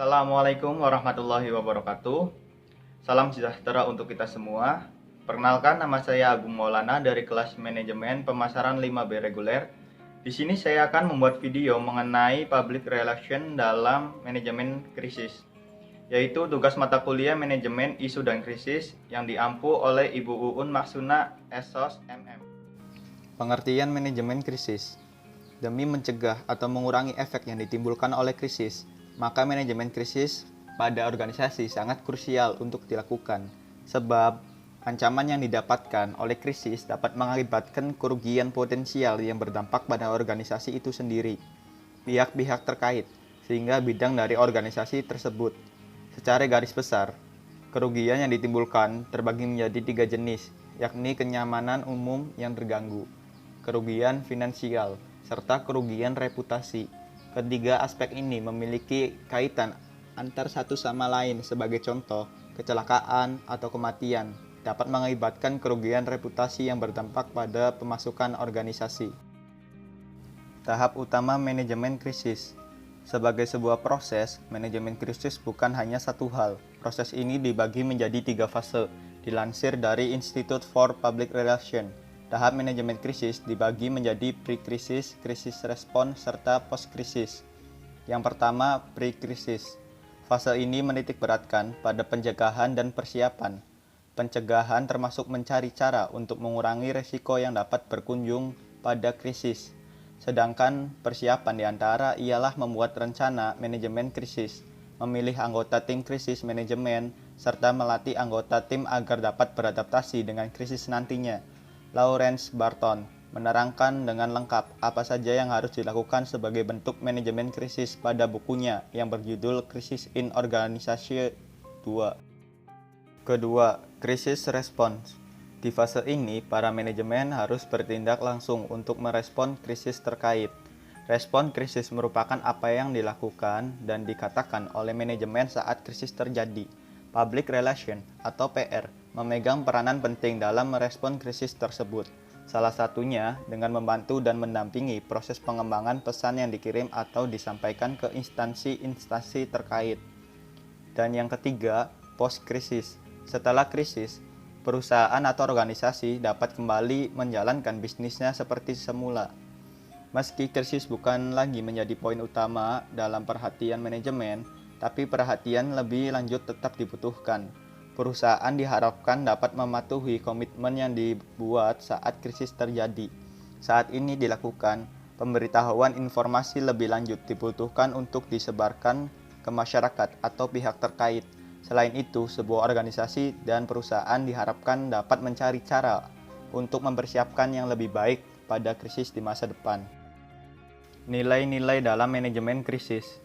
Assalamualaikum warahmatullahi wabarakatuh. Salam sejahtera untuk kita semua. Perkenalkan, nama saya Agung Maulana dari kelas Manajemen Pemasaran 5B Reguler. Di sini saya akan membuat video mengenai Public Relation dalam Manajemen Krisis, yaitu tugas mata kuliah Manajemen Isu dan Krisis yang diampu oleh Ibu Uun Maksuna SOS MM. Pengertian manajemen krisis. Demi mencegah atau mengurangi efek yang ditimbulkan oleh krisis, maka manajemen krisis pada organisasi sangat krusial untuk dilakukan, sebab ancaman yang didapatkan oleh krisis dapat mengakibatkan kerugian potensial yang berdampak pada organisasi itu sendiri, pihak-pihak terkait, sehingga bidang dari organisasi tersebut. Secara garis besar, kerugian yang ditimbulkan terbagi menjadi 3 jenis, yakni kenyamanan umum yang terganggu, kerugian finansial, serta kerugian reputasi. Ketiga aspek ini memiliki kaitan antar satu sama lain. Sebagai contoh, kecelakaan atau kematian dapat mengakibatkan kerugian reputasi yang berdampak pada pemasukan organisasi. Tahap utama manajemen krisis. Sebagai sebuah proses, manajemen krisis bukan hanya satu hal. Proses ini dibagi menjadi 3 fase, dilansir dari Institute for Public Relations. Tahap manajemen krisis dibagi menjadi pre-krisis, krisis respon, serta post-krisis. Yang pertama, pre-krisis. Fase ini menitik beratkan pada pencegahan dan persiapan. Pencegahan termasuk mencari cara untuk mengurangi risiko yang dapat berkunjung pada krisis. Sedangkan persiapan diantara ialah membuat rencana manajemen krisis, memilih anggota tim krisis manajemen, serta melatih anggota tim agar dapat beradaptasi dengan krisis nantinya. Lawrence Barton menerangkan dengan lengkap apa saja yang harus dilakukan sebagai bentuk manajemen krisis pada bukunya yang berjudul Crisis in Organisation 2. Kedua, krisis response. Di fase ini, para manajemen harus bertindak langsung untuk merespon krisis terkait. Respon krisis merupakan apa yang dilakukan dan dikatakan oleh manajemen saat krisis terjadi. Public Relation atau PR memegang peranan penting dalam merespon krisis tersebut. Salah satunya dengan membantu dan mendampingi proses pengembangan pesan yang dikirim atau disampaikan ke instansi-instansi terkait. Dan yang ketiga, post-krisis. Setelah krisis, perusahaan atau organisasi dapat kembali menjalankan bisnisnya seperti semula. Meski krisis bukan lagi menjadi poin utama dalam perhatian manajemen, tapi perhatian lebih lanjut tetap dibutuhkan. Perusahaan diharapkan dapat mematuhi komitmen yang dibuat saat krisis terjadi. Saat ini dilakukan, pemberitahuan informasi lebih lanjut dibutuhkan untuk disebarkan ke masyarakat atau pihak terkait. Selain itu, sebuah organisasi dan perusahaan diharapkan dapat mencari cara untuk mempersiapkan yang lebih baik pada krisis di masa depan. Nilai-nilai dalam manajemen krisis.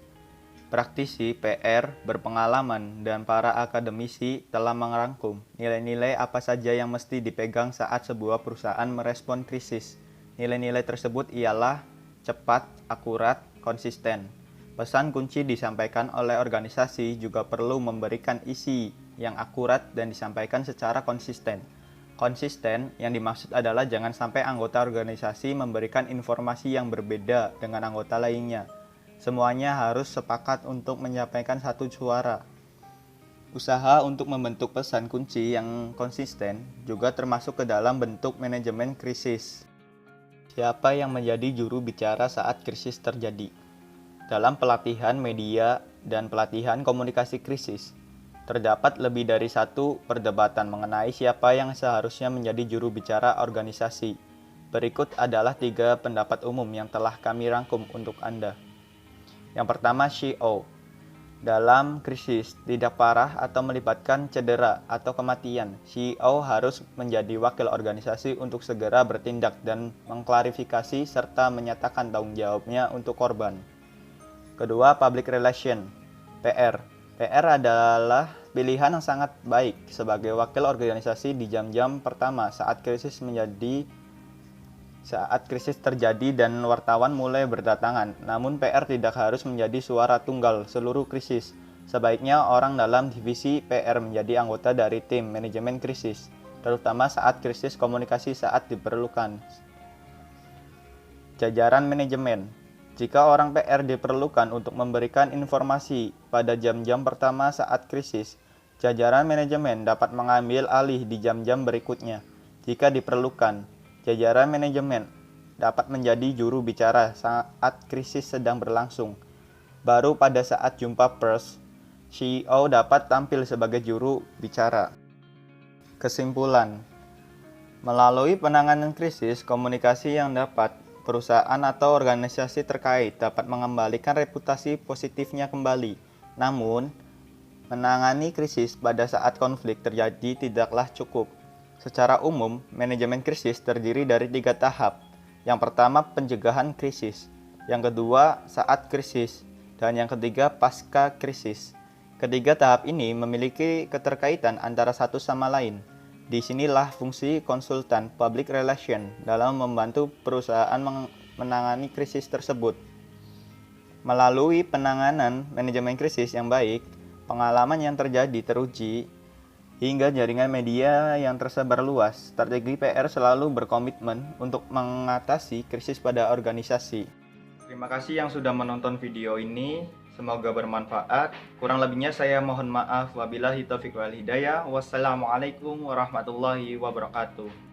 Praktisi PR berpengalaman dan para akademisi telah merangkum nilai-nilai apa saja yang mesti dipegang saat sebuah perusahaan merespon krisis. Nilai-nilai tersebut ialah cepat, akurat, konsisten. Pesan kunci disampaikan oleh organisasi juga perlu memberikan isi yang akurat dan disampaikan secara konsisten. Konsisten yang dimaksud adalah jangan sampai anggota organisasi memberikan informasi yang berbeda dengan anggota lainnya. Semuanya harus sepakat untuk menyampaikan satu suara. Usaha untuk membentuk pesan kunci yang konsisten juga termasuk ke dalam bentuk manajemen krisis. Siapa yang menjadi juru bicara saat krisis terjadi? Dalam pelatihan media dan pelatihan komunikasi krisis, terdapat lebih dari satu perdebatan mengenai siapa yang seharusnya menjadi juru bicara organisasi. Berikut adalah 3 pendapat umum yang telah kami rangkum untuk Anda. Yang pertama, CEO. Dalam krisis tidak parah atau melibatkan cedera atau kematian, CEO harus menjadi wakil organisasi untuk segera bertindak dan mengklarifikasi serta menyatakan tanggung jawabnya untuk korban. Kedua, Public Relation. PR. PR adalah pilihan yang sangat baik sebagai wakil organisasi di jam-jam pertama saat krisis terjadi dan wartawan mulai berdatangan. Namun PR tidak harus menjadi suara tunggal seluruh krisis. Sebaiknya orang dalam divisi PR menjadi anggota dari tim manajemen krisis, terutama saat krisis komunikasi saat diperlukan. Jajaran manajemen. Jika orang PR diperlukan untuk memberikan informasi pada jam-jam pertama saat krisis, jajaran manajemen dapat mengambil alih di jam-jam berikutnya. Jika diperlukan, jajaran manajemen dapat menjadi juru bicara saat krisis sedang berlangsung. Baru pada saat jumpa pers, CEO dapat tampil sebagai juru bicara. Kesimpulan, melalui penanganan krisis, komunikasi yang dapat perusahaan atau organisasi terkait dapat mengembalikan reputasi positifnya kembali. Namun, menangani krisis pada saat konflik terjadi tidaklah cukup. Secara umum, manajemen krisis terdiri dari 3 tahap. Yang pertama, pencegahan krisis. Yang kedua, saat krisis. Dan yang ketiga, pasca krisis. Ketiga tahap ini memiliki keterkaitan antara satu sama lain. Disinilah fungsi konsultan public relation dalam membantu perusahaan menangani krisis tersebut. Melalui penanganan manajemen krisis yang baik, pengalaman yang terjadi teruji, hingga jaringan media yang tersebar luas, strategi PR selalu berkomitmen untuk mengatasi krisis pada organisasi. Terima kasih yang sudah menonton video ini. Semoga bermanfaat. Kurang lebihnya saya mohon maaf. Wabillahi taufiq wal hidayah. Wassalamualaikum warahmatullahi wabarakatuh.